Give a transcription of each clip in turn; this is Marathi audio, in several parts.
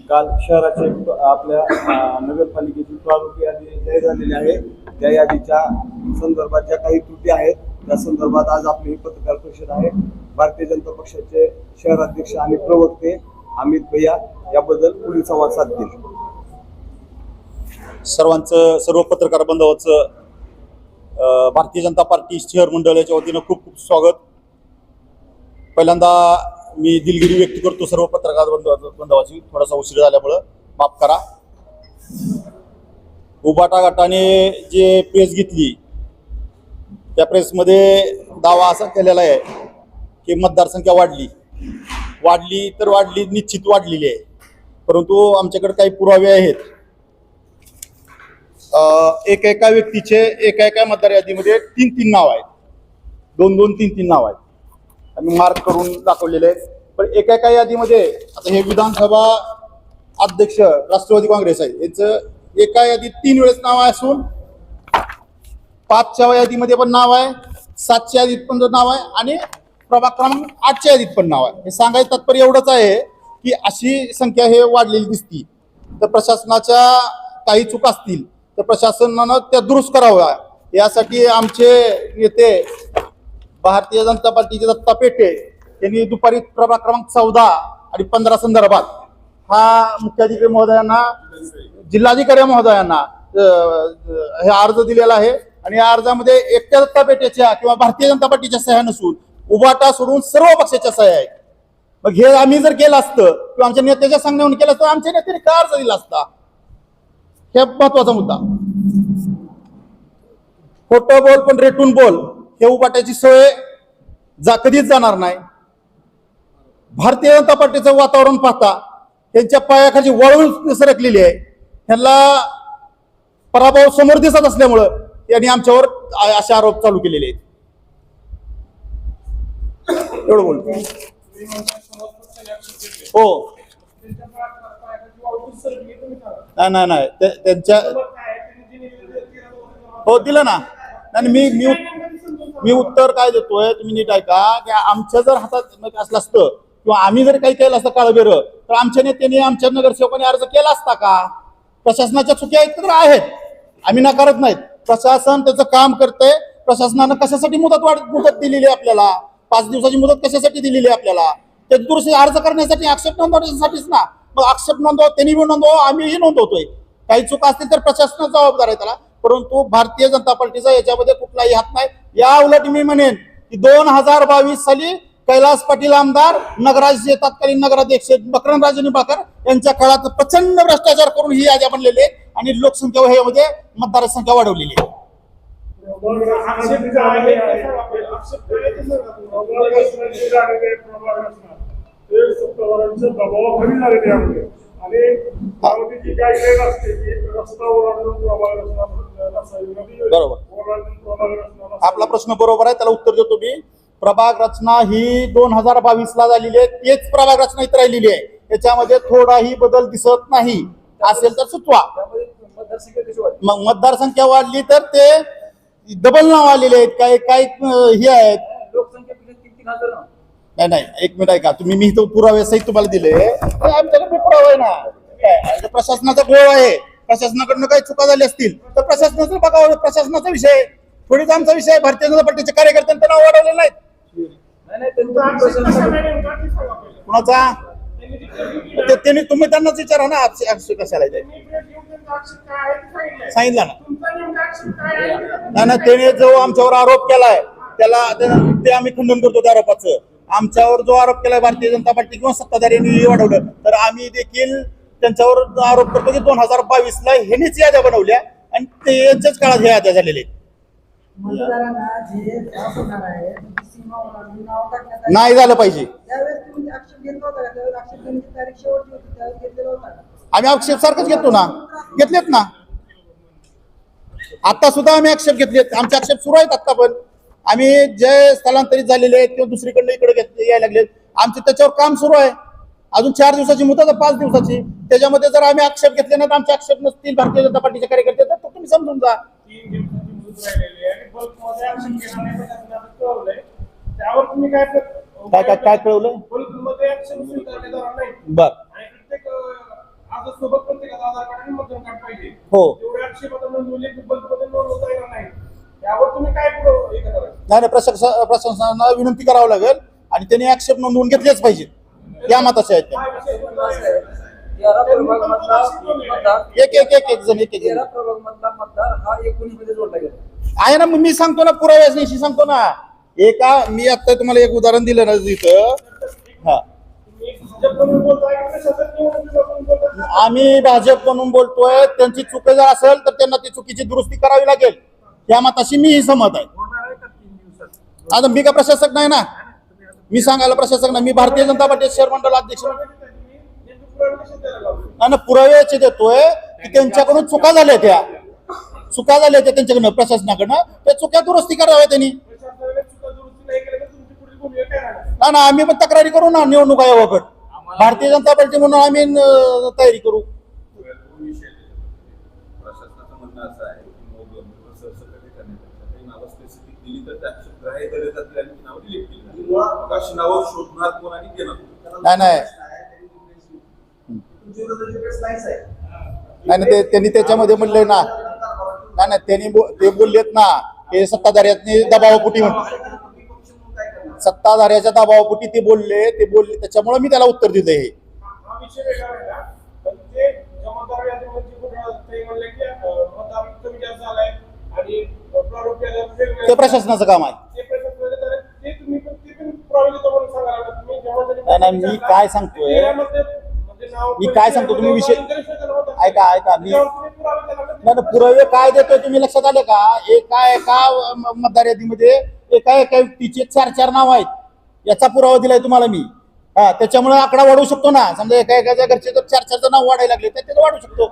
काल शहराचे आपल्या नगरपालिकेची प्रमुख यादी जाहीर झालेली आहे. त्या यादीच्या संदर्भात ज्या काही त्रुटी आहेत त्या संदर्भात आज आपली ही पत्रकार परिषद आहे. भारतीय जनता पक्षाचे शहराध्यक्ष आणि प्रवक्ते अमित भैया याबद्दल पुढील संवाद साधतील. सर्व पत्रकार बांधवांचं भारतीय जनता पार्टी शहर मंडळाच्या वतीनं खूप खूप स्वागत. पहिल्यांदा मी दिलगिरी व्यक्त करतो सर्व पत्रकार बांधवांची, थोडासा उशीर झाल्यामुळं माफ करा. उबाटा गटाने जे प्रेस घेतली त्या प्रेसमध्ये दावा असा केलेला आहे की मतदारसंख्या वाढली तर वाढली, निश्चित वाढलेली आहे. परंतु आमच्याकडे काही पुरावे आहेत. एका व्यक्तीचे एका मतदार यादीमध्ये तीन नाव आहेत, दोन तीन नाव आहेत. आम्ही मार्क करून दाखवलेले आहेत. पण एका यादीमध्ये आता हे विधानसभा अध्यक्ष राष्ट्रवादी काँग्रेस आहे, यांचं एका यादीत 3 वेळेस नाव असून 5च्या यादीमध्ये पण नाव आहे, 7च्या यादीत पण नाव आहे आणि प्रभाग क्रमांक 8च्या यादीत पण नाव आहे. हे सांगायचं तात्पर्य एवढंच आहे की अशी संख्या हे वाढलेली दिसती. तर प्रशासनाच्या काही चूक असतील तर प्रशासनानं त्या दुरुस्त कराव्या, यासाठी आमचे नेते भारतीय जनता पार्टीचे दत्ता पेटे यांनी दुपारी प्रभाग क्रमांक 14 आणि 15 संदर्भात हा मुख्याधिकारी महोदयांना, जिल्हाधिकारी महोदयांना हे अर्ज दिलेला आहे. आणि या अर्जामध्ये एकट्या दत्ता पेटेच्या किंवा भारतीय जनता पार्टीच्या सह्या नसून उबाटा सोडून सर्व पक्षाच्या सह्या आहेत. मग हे आम्ही जर केलं असतं किंवा आमच्या नेत्याच्या सांगण्यावरून केलं असतं, आमच्या नेत्याने काय अर्ज दिला असता, हे महत्वाचा मुद्दा. खोटं बोल पण रेटून बोल हे उबाट्याची सोय कधीच जाणार नाही. भारतीय जनता पार्टीचं वातावरण पाहता त्यांच्या पायाखाली वळून सरकलेली आहे. ह्यांना पराभव समोर दिसत असल्यामुळं यांनी आमच्यावर असे आरोप चालू केलेले आहेत. एवढं बोलतो. हो, नाही त्यांच्या हो दिलं ना. आणि मी उत्तर काय देतोय तुम्ही नीट ऐका की आमच्या जर हातात असलं असतं किंवा आम्ही जर काही केलं असतं काळबेर, तर आमच्या नेत्यांनी, आमच्या नगरसेवकांनी अर्ज केला असता का? प्रशासनाच्या चुकी आहेत तर आहेत, आम्ही नाकारत नाहीत. प्रशासन त्याचं काम करतंय. प्रशासनानं कशासाठी मुदत दिलेली आहे आपल्याला? 5 दिवसाची मुदत कशासाठी दिलेली आहे आपल्याला? ते दुरुस्ती अर्ज करण्यासाठी, आक्षेप नोंदवण्यासाठीच ना. मग आक्षेप नोंदवा, त्यांनी नोंदवा, आम्हीही नोंदवतोय. काही चुका असतील तर प्रशासनाचा जबाबदार आहे त्याला. परंतु भारतीय जनता पार्टीचा याच्यामध्ये कुठलाही हात नाही. या उलट मी म्हणेन की 2022 साली कैलास पाटील आमदार, नगराध्यक्ष, तत्कालीन नगराध्यक्ष मकरंदराजे निंबाळकर यांच्या काळात प्रचंड भ्रष्टाचार करून ही याद्या बनलेली आहे आणि लोकसंख्या ह्यामध्ये मतदार संख्या वाढवलेली आहे. बरोबर, आपला प्रश्न बरोबर आहे, त्याला उत्तर देतो मी. प्रभाग रचना ही 2022ला झालेली आहे, तेच प्रभाग रचना इथं राहिलेली आहे. त्याच्यामध्ये थोडाही बदल दिसत नाही. असेल तर सुचवा. मग मतदारसंख्या वाढली तर ते डबल नाव आलेले आहेत, काय हे आहेत. नाही, एक मिनिट ऐका तुम्ही. मी इथं पुरावे सहित तुम्हाला दिले. आमच्याकडे पुरावा आहे ना. काय प्रशासनाचा गोळ आहे. प्रशासनाकडनं काही चुका झाल्या असतील तर प्रशासनाचं बघावं. प्रशासनाचा विषय, थोडीच आमचा विषय. भारतीय जनता पार्टीचे कार्यकर्त्यांचं नाव वाढवलेलं नाहीत. कुणाचा? त्यांनी तुम्ही त्यांनाच विचारा ना. आक्षेप कशाला सांगितलं ना. नाही, त्याने जो आमच्यावर आरोप केलाय त्याला ते आम्ही खंडन करतो. त्या आरोपाचं आमच्यावर जो आरोप केलाय भारतीय जनता पार्टी किंवा सत्ताधाऱ्यांनी वाढवलं, तर आम्ही देखील त्यांच्यावर आरोप करतो की 2022ला ह्यांनीच याद्या बनवल्या आणि ते यांच्याच काळात ह्या याद्या झालेल्या आहेत. नाही झालं पाहिजे. आम्ही आक्षेप सारखंच घेतो ना, घेतलेत ना. आता सुद्धा आम्ही आक्षेप घेतलेत. आमचे आक्षेप सुरू आहेत आता पण. आम्ही जे स्थलांतरित झालेले आहेत किंवा दुसरीकडे इकडे यायला लागले, आमचे त्याच्यावर काम सुरू आहे. अजून 4 दिवसाची मुदत आहे, 5 दिवसाची. त्याच्यामध्ये जर आम्ही आक्षेप घेतले नाही, आमचे आक्षेप नसतील भारतीय जनता पार्टीचे कार्यकर्ते, तर तुम्ही समजून जा. काय कळवलं? बर, आता सोबत प्रत्येकाचा आधार कार्ड आणि मतदान कार्ड पाहिजे. हो. तेवढे आक्षेप आता नोंदवले की बल्कमध्ये नोंदवता येणार नाही. त्यावर तुम्ही काय हे करणार? नाही प्रशासनाला विनंती करावं लागेल आणि त्यांनी आक्षेप नोंदवून घेतलेच पाहिजे. या मताचे आहेत त्या. काय विषय तुमचा आहे? 13 प्रभाग मधला मतदार एक जण 13 प्रभाग मधला मतदार हा 19 मध्ये जोडला गेला. आहे ना. मग मी सांगतो ना, पुराव्याशी सांगतो ना. मी आता तुम्हाला एक उदाहरण दिलं ना इथं. हा, तुम्ही भाजप म्हणून बोलताय की प्रशासक म्हणून बोलताय? आम्ही भाजप म्हणून बोलतोय. त्यांची चूक जर असेल तर त्यांना ती चुकीची दुरुस्ती करावी लागेल. या मताशी मीही सहमत आहे. होणार आहे का 3 दिवसात? आता मी का प्रशासक नाही ना. मी सांगायला प्रशासक नाही. मी भारतीय जनता पार्टी शहर मंडळ अध्यक्ष आणि पुराव्याचे देतोय की त्यांच्याकडून चुका झाल्या त्या त्यांच्याकडनं प्रशासनाकडनं. त्या चुक्या दुरुस्ती कराव्या त्यांनी. प्रशासनाने सुद्धा दुरुस्ती नाही केली तर तुमची पुढील भूमिका काय राहणार? ना आम्ही पण तक्रारी करू ना निवडणूक आयोगाकडे. भारतीय जनता पार्टी म्हणून आम्ही तयारी करू. प्रशासनाचं म्हणणं असं आहे की मग सरसकट करण्यापेक्षा काही नावं स्पेसिफिक दिली तर त्या ग्राह्य धरले जातील आणि ती नावं डिलीट केली जातील. मग अशी नावं शोधणार कोण आणि देणार? नाही नाही त्यांनी त्याच्यामध्ये म्हणले ना. नाही ते बोललेत ना. हे सत्ताधाऱ्यांनी दबावापोटी म्हणतात. सत्ताधाऱ्याच्या दबावापोटी ते बोलले त्याच्यामुळे मी त्याला उत्तर दिलं. हे हा विषय वेगळा राहिला. पण ते जमादार यादीमध्ये ते म्हणले की मतदार कमी जास्त झालाय आणि प्रारूप ते प्रशासनाचं काम आहे. ते प्रशासनाचे तर ते तुम्ही पण ते पण पुरावे देतो म्हणून सांगा लागला. तुम्ही नाही, मी काय सांगतोय. मी काय सांगतो तुम्ही विषय ऐका. मी पुरावे काय देतोय तुम्ही लक्षात आले का? एका मतदार यादीमध्ये एका व्यक्तीचे 4 नाव आहेत. याचा पुरावा दिलाय तुम्हाला मी. हा, त्याच्यामुळे आकडा वाढवू शकतो ना. समजा एका घरचे जर 4 नाव वाढायला लागले तर ते वाढू शकतो.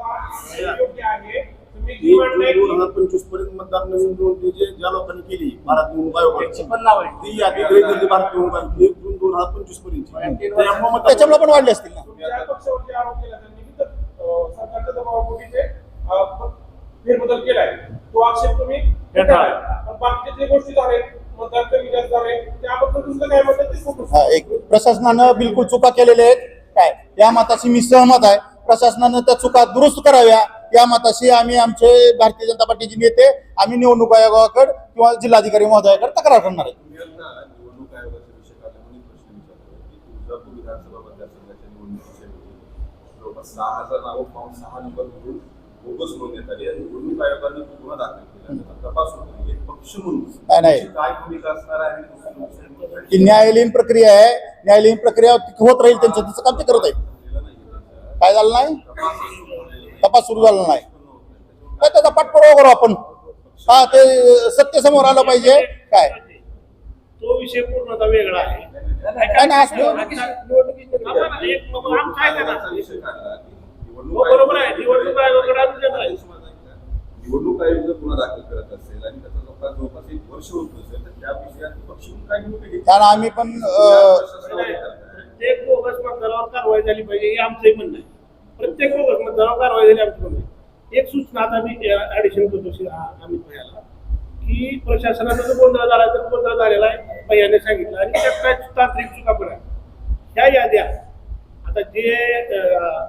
योग्य आहे. तुम्ही जी म्हणताय की 2025 पर्यंत मतदार नवीन नोंदणी ज्या लोकांनी केली भारत निवडणूक आयोगाची पण नाव आहे. ती यादी गृहीत धरली भारत निवडणूक आयोग 1 जून 2025 पर्यंत. त्याच्यामुळे पण वाढले असतील ना. ज्या पक्षावरती आरोप केला त्यांनी की सरकारच्या दबावापोटी ते फेरबदल केलाय. तो आक्षेप तुम्ही फेटाळाय. पण बाकीच्या जे गोष्टी झाल्या मतदार कमी जास्त झाले त्याबद्दल तुमचं काय मत आहे ते सांगू शकता. एक प्रशासनानं बिलकुल चुका केलेल्या आहेत. काय या मताशी मी सहमत आहे. प्रशासनानं त्या चुका दुरुस्त कराव्या. या मताशी आम्ही आमचे भारतीय जनता पार्टीचे नेते आम्ही निवडणूक आयोगाकडे किंवा जिल्हाधिकारी महोदयाकडे तक्रार करणार आहे. तुम्ही आता निवडणूक आयोगाचा विषय काढला म्हणून प्रश्न विचारतो की तुळजापूर विधानसभा मतदारसंघाच्या निवडणुकीच्या वेळी जवळपास 6,000 नावं पाहून 6 नंबर करून बोगस नोंदण्यात आली आहे. निवडणूक आयोगाने तो गुन्हा दाखल केला. त्याचा तपास होतो. एक पक्ष म्हणून नाही. त्याची काय भूमिका असणार आहे आणि दुसरी ही न्यायालयीन प्रक्रिया आहे. न्यायालयीन प्रक्रिया होत राहील. त्यांचं काम ते करत आहेत. काय झालं नाही? तपास सुरू झाला नाही. त्याचा पाठपुरावा करू आपण. हा, ते सत्य समोर आलं पाहिजे. काय तो विषय पूर्णतः वेगळा आहे. काय नाही असलं. विषय काढला की बरोबर आहे. निवडणूक आयोगाकडे आम्ही देणार आहे. निवडणूक आयोग जर गुन्हा दाखल करत असेल आणि त्याचा जवळपास 1 वर्ष होत नसेल तर त्या विषयात पक्ष म्हणून काय भूमिका घेतली? कारण आम्ही पण प्रत्येक बोगस मतदारावर कारवाई झाली पाहिजे हे आमचंही म्हणणं आहे. प्रत्येक बोगस मतदारावर कारवाई झाली आमचं म्हणणं आहे. एक सूचना आता मी ऍडिशन करतो अमित भैयाला की प्रशासनाचा जो गोंधळ झाला तर गोंधळ झालेला आहे भैयाने सांगितलं आणि त्यात काय तांत्रिक चुका पण आहे. ह्या याद्या आता जे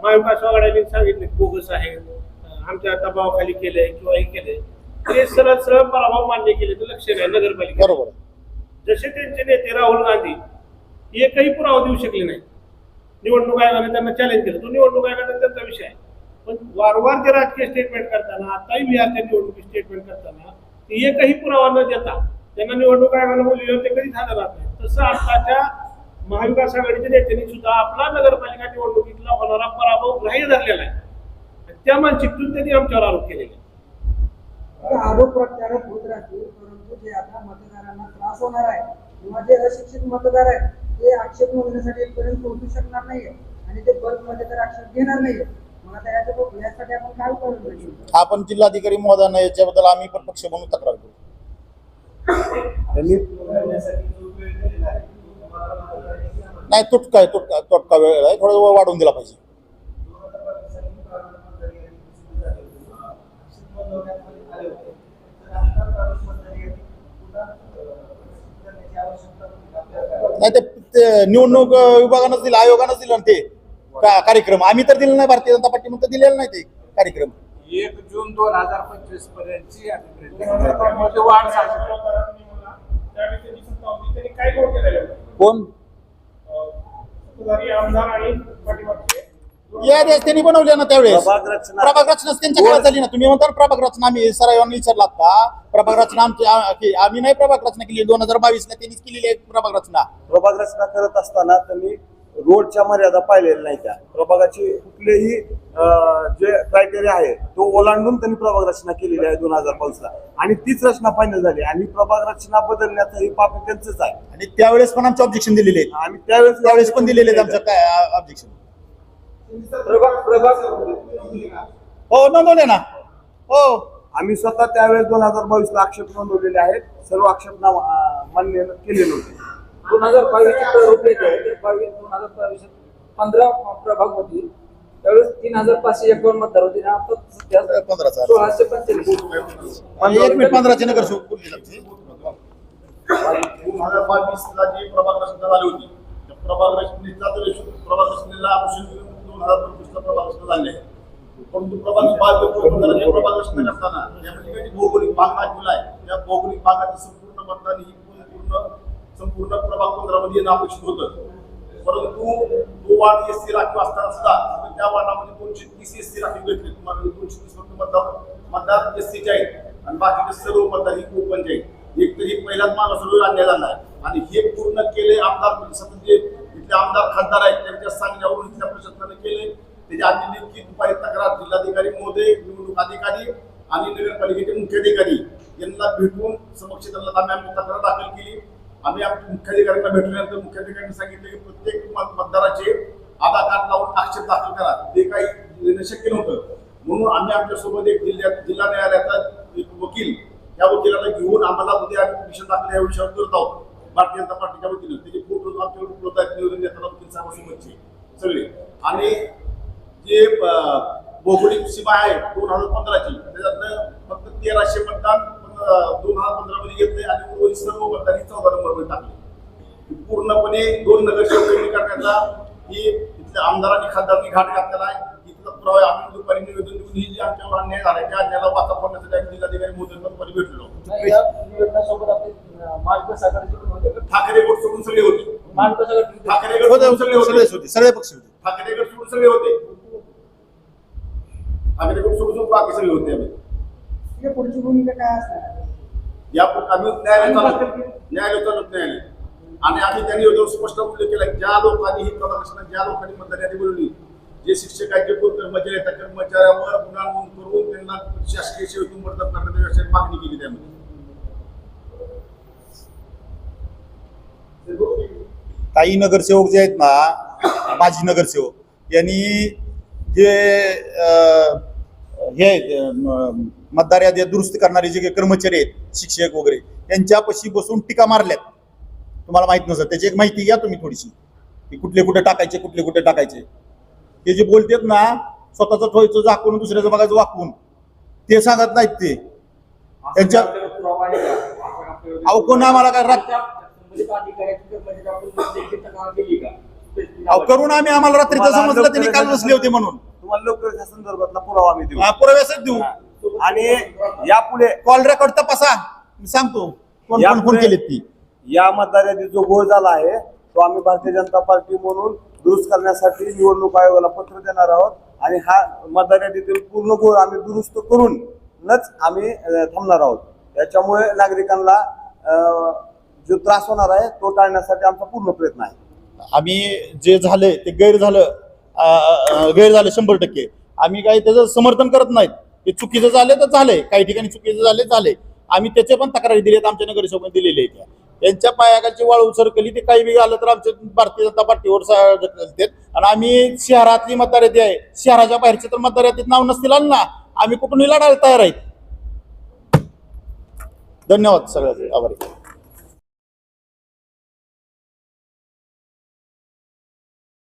महाविकास आघाडीने सांगितले बोगस आहे आमच्या दबावाखाली केलंय किंवा हे केलंय ते सरळ पराभव मान्य केले तर लक्ष नाही नगरपालिका. बरोबर. जसे त्यांचे नेते राहुल गांधी एकही पुरावा देऊ शकले नाही. निवडणूक आयोगाने त्यांना चॅलेंज केलं. तो निवडणूक आयोगाचा त्यांचा विषय आहे. पण वारंवार ते राजकीय स्टेटमेंट करताना आताही बिहारच्या निवडणुकी स्टेटमेंट करताना ते एकही पुरावा न देता त्यांना निवडणूक आयोगाने बोलले ते कधीच हजर राहत नाही. तसं आताच्या महाविकास आघाडीच्या नेत्यांनी सुद्धा आपला नगरपालिका निवडणुकीतला होणारा पराभव ग्राह्य धरलेला आहे. त्या मानसिकतेतून त्यांनी आमच्यावर आरोप केलेले. आरोप प्रत्यारोप होत राहतील. परंतु जे आता मतदारांना त्रास होणार आहे किंवा जे अशिक्षित मतदार आहेत ते आक्षेप नोंदवण्यासाठी इथपर्यंत पोहोचू शकणार नाहीये आणि ते बल्कमध्ये तर आक्षेप घेणार नाहीये. मग आता यासाठी आपण काय करू लागेल? आपण जिल्हाधिकारी महोदयांना याच्याबद्दल आम्ही पण पक्ष म्हणून तक्रार करू. नाही तोटका वेळ आहे. थोडं वाढवून दिला पाहिजे. नाही ते निवडणूक विभागानंच दिलं आयोगानंच दिलं ना ते कार्यक्रम आम्ही तर दिलेला नाही, भारतीय जनता पार्टी म्हणून दिलेला नाही ते कार्यक्रम. 1 जून 2025 पर्यंतची त्यामध्ये वाढ झाली. त्यावेळी त्यांनी सत्ता होती, त्यांनी काय गोड केलेलं होतं? कोण सत्ताधारी आमदार आणि पाठीमागचे या देश त्यांनी बनवले ना त्यावेळेस. प्रभाग रचना प्रभाग रचना त्यांच्या काळात झाली ना. तुम्ही म्हणता ना प्रभाग रचना, आम्ही सरावांनी विचारलात का प्रभाग रचना आमची आम्ही नाही प्रभाग रचना केली, 2022 ला त्यांनीच केलेली आहे प्रभाग रचना. प्रभाग रचना करत असताना त्यांनी रोडच्या मर्यादा पाळलेल्या नाही. त्या प्रभागाची कुठलेही जे क्रायटेरिया आहे तो ओलांडून त्यांनी प्रभाग रचना केलेली आहे 2022 ला, आणि तीच रचना फायनल झाली. आणि प्रभाग रचना बदलण्याचं हे पाप त्यांचंच आहे. आणि त्यावेळेस पण आमचे ऑब्जेक्शन दिलेले आहेत. आम्ही त्यावेळेस पण दिलेले आहेत आमचं काय ऑब्जेक्शन. प्रभाग हो नोंदवले ना. हो आम्ही स्वतः त्यावेळेस 2022 ला आक्षेप नोंदवलेले आहेत. सर्व आक्षेप मान्य केलेले होते. 2022 ची प्रारूप येते. 2022 15 प्रभाग होती. त्यावेळेस 3551 मतदार होते. आता सध्या 15,000. 1645. एक मिनिट 15चे नगर बोलली जाते. 2022 ला जी प्रभाग रचना झाली होती, त्या प्रभाग रचनेला अनुषंग घेऊन 2025 ला प्रभाग रचना झाली आहे. परंतु प्रभाग रचना करताना यामध्ये काही भौगोलिक भाग दाखवला आहे. त्या भौगोलिक भागाचं संपूर्ण मतदान ही संपूर्ण प्रभाग 15 मध्ये येणं अपेक्षित होतं. परंतु तो वार्ड एससी राखीव असताना सुद्धा त्या वार्डामध्ये 230 एससी राखीव घेतले. तुम्हाला 230 फक्त मतदार एससीचे आहेत आणि बाकीचे सर्व मतदार ही ओपनचे आहेत. एक तरी पहिल्याच मागासवर्गीय अन्याय झाला आहे. आणि हे पूर्ण केले आमदार सतत जे इथले आमदार खासदार आहेत त्यांच्या सांगण्यावरून इथल्या प्रशासनाने केले. त्याच्या आधी लेखी दुपारी तक्रार जिल्हाधिकारी महोदय, निवडणूक अधिकारी आणि नगरपालिकेचे मुख्याधिकारी यांना भेटून समक्ष त्यांना आम्ही तक्रार दाखल केली. आम्ही आमच्या मुख्याधिकाऱ्यांना भेटल्यानंतर मुख्याधिकाऱ्यांनी सांगितले की प्रत्येक मतदाराचे आधार कार्ड लावून आक्षेप दाखल करा. ते काही देणं शक्य नव्हतं. म्हणून आम्ही आमच्यासोबत एक जिल्हा न्यायालयाचा एक वकील, या वकिलाला घेऊन आम्हाला उद्या पिटिशन दाखल या विषयावर करत आहोत भारतीय जनता पार्टीच्या वतीनं. त्याचे फोटो आमच्याकडे उपलब्ध आहेत निवेदन देताना वकील साहेबांसोबतचे सगळे. आणि जे भौगोलिक सीमा आहे 2015ची, त्याच्यातनं फक्त 1300 मतदान 2015 मध्ये घेतले आणि उर्वरित सर्व मतदारांनी 14 नंबरमध्ये टाकले. पूर्णपणे 2 नगरसेवक करण्याचा ही इथल्या आमदारांनी खासदारांनी घाट घातलेला आहे. इथला पुरावा आम्ही दुपारी निवेदन देऊन ही जी आमच्यावर अन्याय झाला त्या अन्यायाला वाचा फोडण्यासाठी आम्ही जिल्हाधिकारी महोदयांना दुपारी भेटलो. या निवेदनासोबत आपले महाविकास आघाडीचे पण होते का? ठाकरे गट सोडून सगळे होते. महाविकास आघाडी ठाकरे गट सोडून सगळे होते. सगळे पक्ष होते. ठाकरे गट सोडून सगळे होते. ठाकरे गट सोडून बाकी सगळे होते. आम्ही पुढची भूमिका काय असणार? या आम्ही न्यायालय चालत न्यायालय आणि आम्ही त्यांनी याच्यावर स्पष्ट उल्लेख केला की ज्या लोकांनी ही प्रभाग रचना, ज्या लोकांनी मतदार यादी बोलवली, जे शिक्षक आहेत, जे कर्मचारी आहेत, त्या कर्मचाऱ्यावर गुन्हा नोंद करून त्यांना शासकीय सेवेतून बडतर्फ करण्याची मागणी केली. त्यामध्ये काही नगरसेवक जे आहेत ना, माजी नगरसेवक यांनी जे हे मतदार यादी दुरुस्त करणारे जे कर्मचारी आहेत, शिक्षक वगैरे, यांच्यापाशी बसून टीका मारल्यात. तुम्हाला माहित नसतं, त्याची एक माहिती घ्या तुम्ही थोडीशी, की कुठले कुठे टाकायचे, कुठले कुठे टाकायचे. ते जे बोलतात ना, स्वतःचं ठोयचं झाकून दुसऱ्याचं बघायचं वाकून, ते सांगत नाहीत. ते त्यांच्या अहो कोण आम्हाला काय करून आम्हाला रात्रीचं समजलं त्यांनी काल बसले होते म्हणून. तुम्हाला लवकर त्या संदर्भातला पुरावा आम्ही देऊ. पुराव्यासच देऊ. आणि यापुढे कॉल रेकॉर्ड तपासा, मी सांगतो कोण कोण फोन केलेत ती. या मतदार यादीत जो घोळ झाला आहे तो आम्ही भारतीय जनता पार्टी म्हणून दुरुस्त करण्यासाठी निवडणूक आयोगाला पत्र देणार आहोत. आणि हा मतदार यादीतील पूर्ण घोळ आम्ही दुरुस्त करूनच आम्ही थांबणार आहोत. त्याच्यामुळे नागरिकांना जो त्रास होणार आहे तो टाळण्यासाठी आमचा पूर्ण प्रयत्न आहे. आम्ही जे झाले ते गैर झालं 100%. आम्ही काही त्याचं समर्थन करत नाहीत. ते चुकीचं झाले तर झाले, काही ठिकाणी चुकीचं झाले. आम्ही त्याचे पण तक्रारी दिलेत, आमच्या नगरसेवकांनी दिलेले आहेत. त्यांच्या पायाखालची वाळू सरकली, ते काही वेळ आलं तर आमच्या भारतीय जनता पार्टीवर ढकलतात. आणि आम्ही शहरातली मतदार यादी आहे, शहराच्या बाहेरचे तर मतदार यादीत नाव नसतील आलं ना, आम्ही कुठूनही लढायला तयार आहेत. धन्यवाद सगळ्यांचे, आभारी.